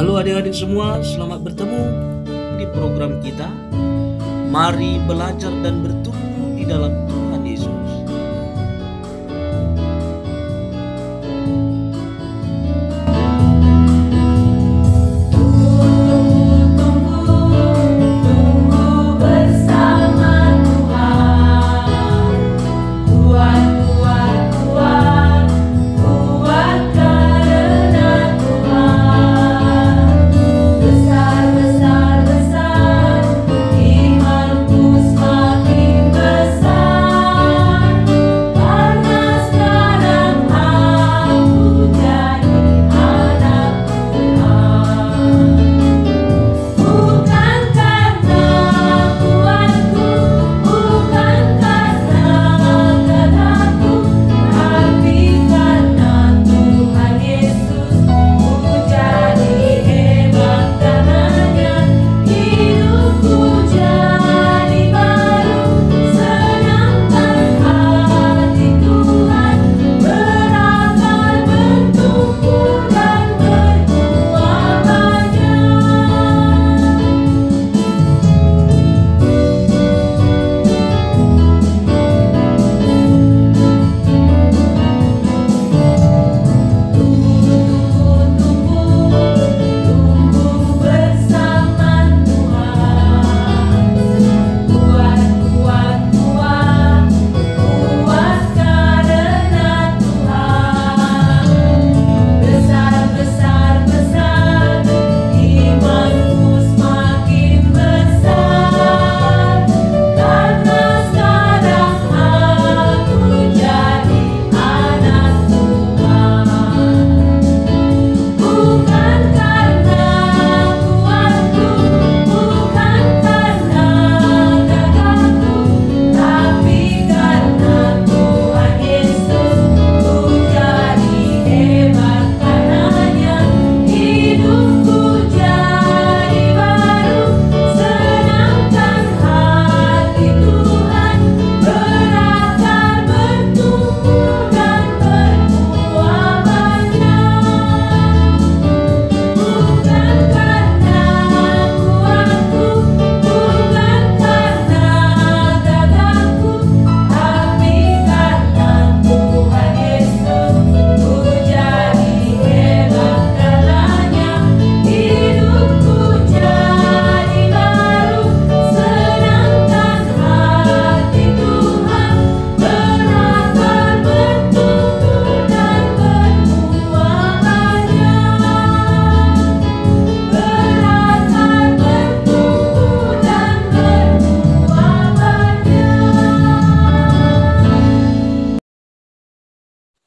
Halo adik-adik semua, selamat bertemu di program kita. Mari belajar dan bertumbuh di dalam Tuhan Yesus.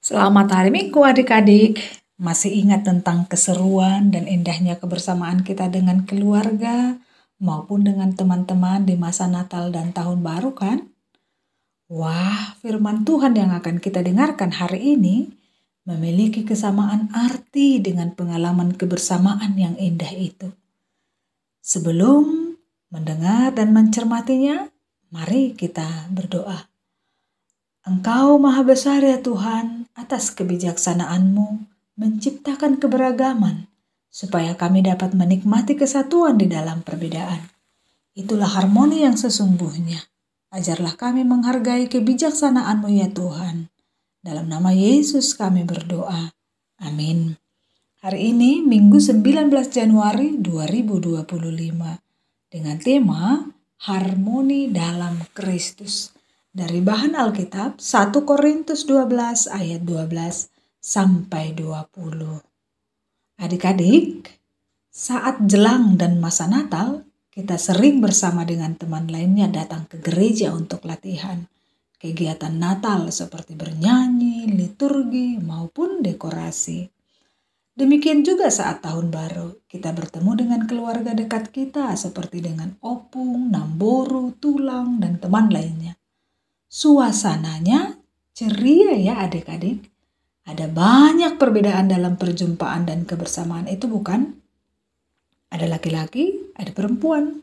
Selamat hari Minggu adik-adik. Masih ingat tentang keseruan dan indahnya kebersamaan kita dengan keluarga maupun dengan teman-teman di masa Natal dan Tahun Baru kan? Wah, firman Tuhan yang akan kita dengarkan hari ini memiliki kesamaan arti dengan pengalaman kebersamaan yang indah itu. Sebelum mendengar dan mencermatinya, mari kita berdoa. Engkau Maha Besar ya Tuhan, atas kebijaksanaan-Mu menciptakan keberagaman, supaya kami dapat menikmati kesatuan di dalam perbedaan. Itulah harmoni yang sesungguhnya. Ajarlah kami menghargai kebijaksanaan-Mu ya Tuhan. Dalam nama Yesus kami berdoa. Amin. Hari ini Minggu 19 Januari 2025 dengan tema Harmoni dalam Kristus. Dari bahan Alkitab 1 Korintus 12 ayat 12 sampai 20. Adik-adik, saat jelang dan masa Natal, kita sering bersama dengan teman lainnya datang ke gereja untuk latihan. Kegiatan Natal seperti bernyanyi, liturgi, maupun dekorasi. Demikian juga saat Tahun Baru, kita bertemu dengan keluarga dekat kita seperti dengan opung, namboru, tulang, dan teman lainnya. Suasananya ceria ya adik-adik. Ada banyak perbedaan dalam perjumpaan dan kebersamaan itu bukan? Ada laki-laki, ada perempuan.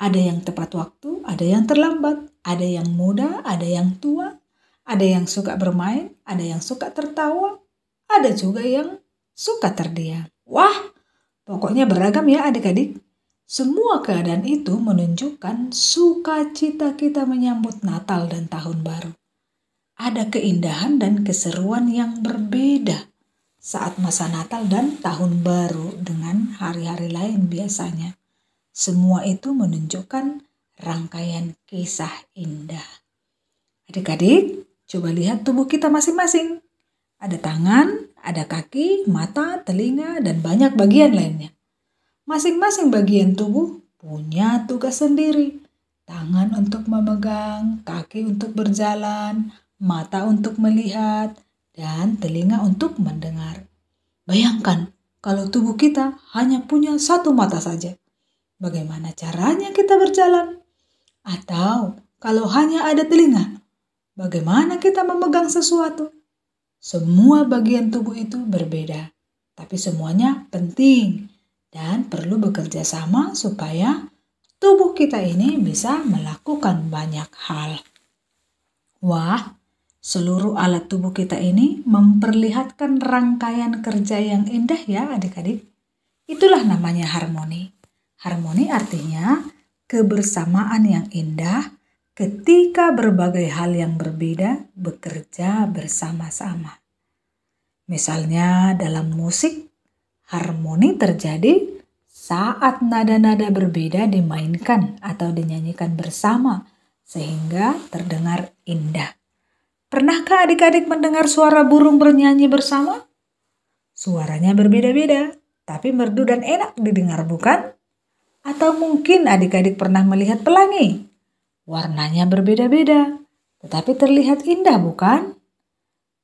Ada yang tepat waktu, ada yang terlambat. Ada yang muda, ada yang tua. Ada yang suka bermain, ada yang suka tertawa. Ada juga yang suka terdiam. Wah, Pokoknya beragam ya adik-adik. Semua keadaan itu menunjukkan sukacita kita menyambut Natal dan Tahun Baru. Ada keindahan dan keseruan yang berbeda saat masa Natal dan Tahun Baru dengan hari-hari lain biasanya. Semua itu menunjukkan rangkaian kisah indah. Adik-adik, coba lihat tubuh kita masing-masing. Ada tangan, ada kaki, mata, telinga, dan banyak bagian lainnya. Masing-masing bagian tubuh punya tugas sendiri. Tangan untuk memegang, kaki untuk berjalan, mata untuk melihat, dan telinga untuk mendengar. Bayangkan kalau tubuh kita hanya punya satu mata saja. Bagaimana caranya kita berjalan? Atau kalau hanya ada telinga, bagaimana kita memegang sesuatu? Semua bagian tubuh itu berbeda, tapi semuanya penting dan perlu bekerja sama supaya tubuh kita ini bisa melakukan banyak hal. Wah, seluruh alat tubuh kita ini memperlihatkan rangkaian kerja yang indah ya adik-adik. Itulah namanya harmoni. Harmoni artinya kebersamaan yang indah ketika berbagai hal yang berbeda bekerja bersama-sama. Misalnya dalam musik, harmoni terjadi saat nada-nada berbeda dimainkan atau dinyanyikan bersama sehingga terdengar indah. Pernahkah adik-adik mendengar suara burung bernyanyi bersama? Suaranya berbeda-beda, tapi merdu dan enak didengar, bukan? Atau mungkin adik-adik pernah melihat pelangi. Warnanya berbeda-beda, tetapi terlihat indah, bukan?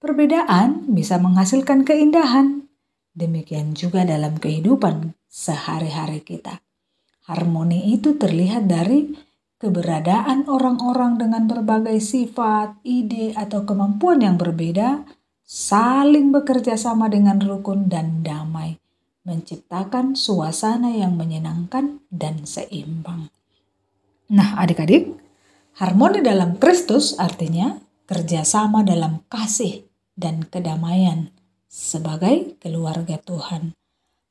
Perbedaan bisa menghasilkan keindahan. Demikian juga dalam kehidupan sehari-hari kita. Harmoni itu terlihat dari keberadaan orang-orang dengan berbagai sifat, ide, atau kemampuan yang berbeda, saling bekerja sama dengan rukun dan damai, menciptakan suasana yang menyenangkan dan seimbang. Nah adik-adik, harmoni dalam Kristus artinya kerjasama dalam kasih dan kedamaian sebagai keluarga Tuhan.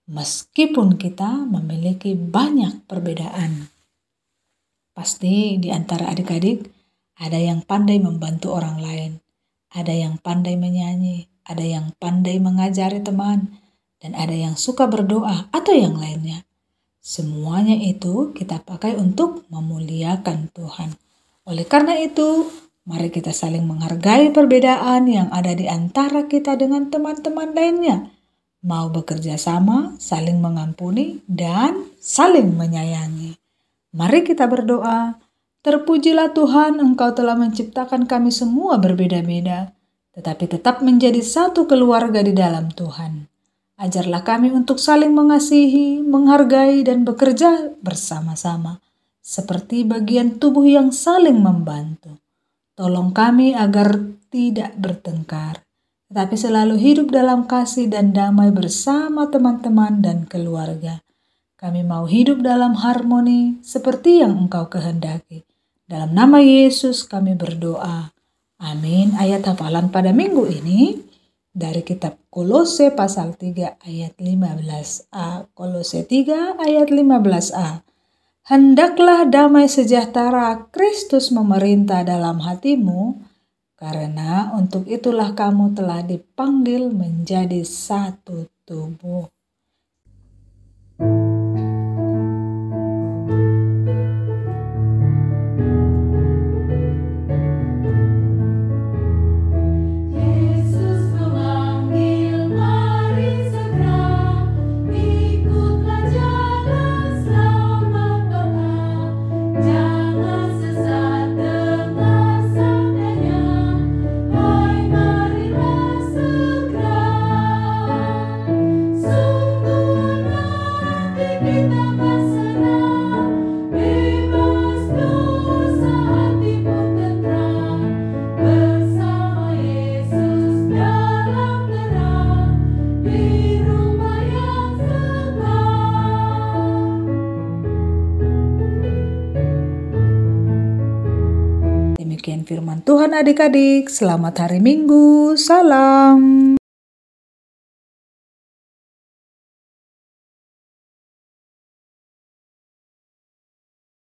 Meskipun kita memiliki banyak perbedaan. Pasti di antara adik-adik ada yang pandai membantu orang lain, ada yang pandai menyanyi, ada yang pandai mengajari teman, dan ada yang suka berdoa atau yang lainnya. Semuanya itu kita pakai untuk memuliakan Tuhan. Oleh karena itu, mari kita saling menghargai perbedaan yang ada di antara kita dengan teman-teman lainnya. Mau bekerja sama, saling mengampuni, dan saling menyayangi. Mari kita berdoa. Terpujilah Tuhan, Engkau telah menciptakan kami semua berbeda-beda, tetapi tetap menjadi satu keluarga di dalam Tuhan. Ajarlah kami untuk saling mengasihi, menghargai, dan bekerja bersama-sama, seperti bagian tubuh yang saling membantu. Tolong kami agar tidak bertengkar, tetapi selalu hidup dalam kasih dan damai bersama teman-teman dan keluarga. Kami mau hidup dalam harmoni seperti yang Engkau kehendaki. Dalam nama Yesus kami berdoa. Amin. Ayat hafalan pada minggu ini dari kitab Kolose pasal 3 ayat 15a. Kolose 3 ayat 15a. Hendaklah damai sejahtera Kristus memerintah dalam hatimu, karena untuk itulah kamu telah dipanggil menjadi satu tubuh. Demikian firman Tuhan adik-adik. Selamat hari Minggu. Salam.